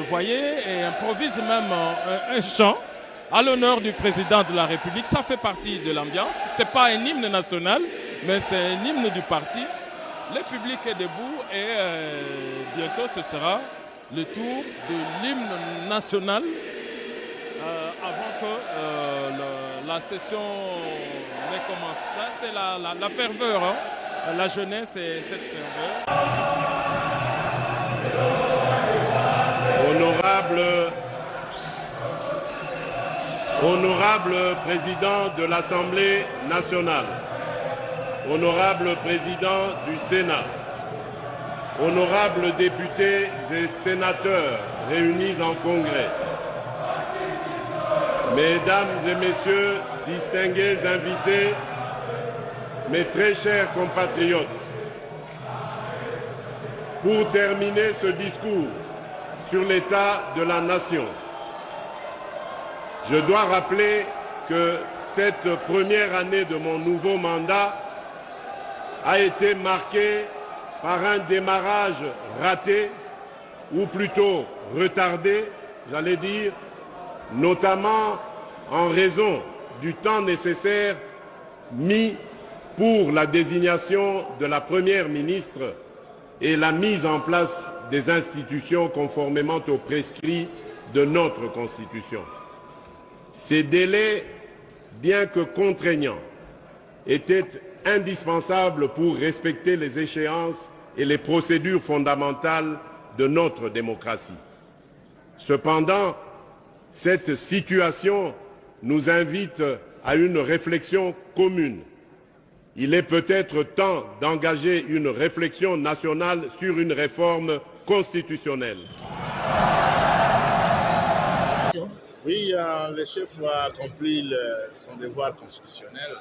le voyez, et improvise même un chant à l'honneur du président de la République. Ça fait partie de l'ambiance. Ce n'est pas un hymne national, mais c'est un hymne du parti. Le public est debout et bientôt ce sera le tour de l'hymne national avant que la session ne commence. Là, c'est la ferveur, hein. La jeunesse et cette ferveur. Honorable président de l'Assemblée nationale, honorable président du Sénat, honorables députés et sénateurs réunis en congrès, mesdames et messieurs, distingués invités, mes très chers compatriotes, pour terminer ce discours sur l'état de la nation, je dois rappeler que cette première année de mon nouveau mandat a été marquée par un démarrage raté, ou plutôt retardé, j'allais dire, notamment en raison du temps nécessaire mis pour la désignation de la Première ministre et la mise en place des institutions conformément aux prescrits de notre Constitution. Ces délais, bien que contraignants, étaient indispensables pour respecter les échéances et les procédures fondamentales de notre démocratie. Cependant, cette situation nous invite à une réflexion commune. Il est peut-être temps d'engager une réflexion nationale sur une réforme constitutionnelle. Oui, le chef a accompli son devoir constitutionnel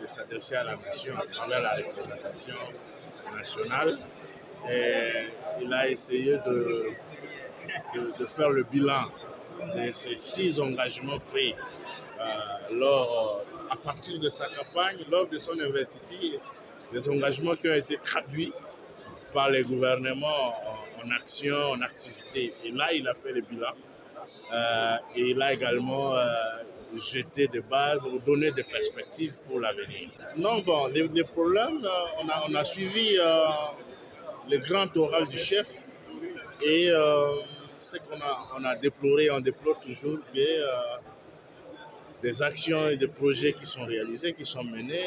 de s'adresser à la nation à travers la représentation nationale. Et il a essayé de faire le bilan de ces 6 engagements pris à partir de sa campagne, lors de son investiture, des engagements qui ont été traduits par les gouvernements en action, en activité. Et là, il a fait le bilan. Et il a également jeté des bases ou donné des perspectives pour l'avenir. Non, bon, les problèmes, on a suivi le grand oral du chef et ce qu'on a déploré, on déplore toujours que des actions et des projets qui sont réalisés, qui sont menés,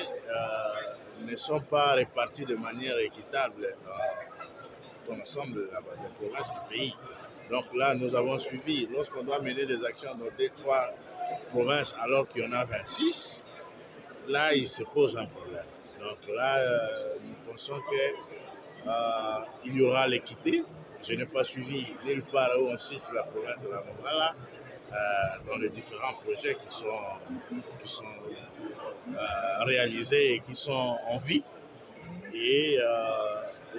ne sont pas répartis de manière équitable dans l'ensemble des provinces du pays. Donc là, nous avons suivi, lorsqu'on doit mener des actions dans 2-3 provinces alors qu'il y en a 26, là, il se pose un problème. Donc là, nous pensons qu'il y aura l'équité. Je n'ai pas suivi nulle part où on cite la province de la Mongala dans les différents projets qui sont réalisés et qui sont en vie. Et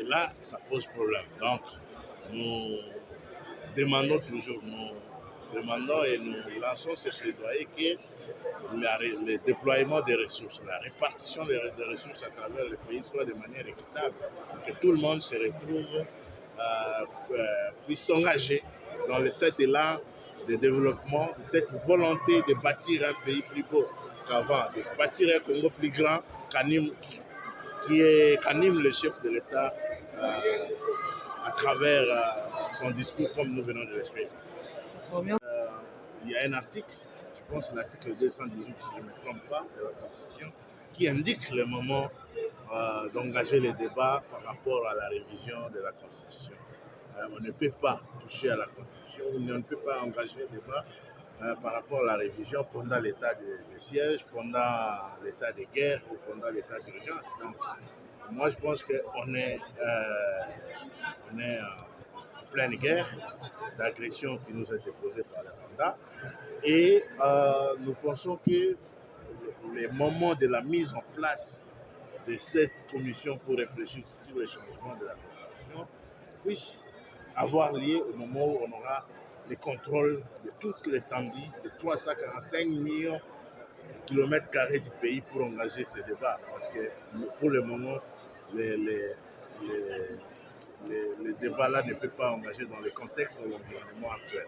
là, ça pose problème. Donc, nous demandons toujours, nous demandons et nous lançons ce plaidoyer que le déploiement des ressources, la répartition des ressources à travers le pays soit de manière équitable, que tout le monde se retrouve, puisse s'engager dans cet élan de développement, cette volonté de bâtir un pays plus beau qu'avant, de bâtir un Congo plus grand qu'anime le chef de l'État à travers son discours comme nous venons de le suivre. Il y a un article, je pense l'article 218 si je ne me trompe pas, de la Constitution, qui indique le moment d'engager les débats par rapport à la révision de la Constitution. On ne peut pas toucher à la Constitution, on ne peut pas engager les débats par rapport à la révision pendant l'état de siège, pendant l'état de guerre ou pendant l'état d'urgence. Donc, moi, je pense qu'on est en pleine guerre d'agression qui nous a été posée par le mandat. Et nous pensons que les moments de la mise en place de cette commission pour réfléchir sur le changement de la Constitution puissent avoir lieu au moment où on aura le contrôle de toute l'étendue de 345 millions de kilomètres carrés du pays pour engager ce débat. Parce que pour le moment, les débats-là ne peuvent pas engager dans le contexte de l'environnement actuel.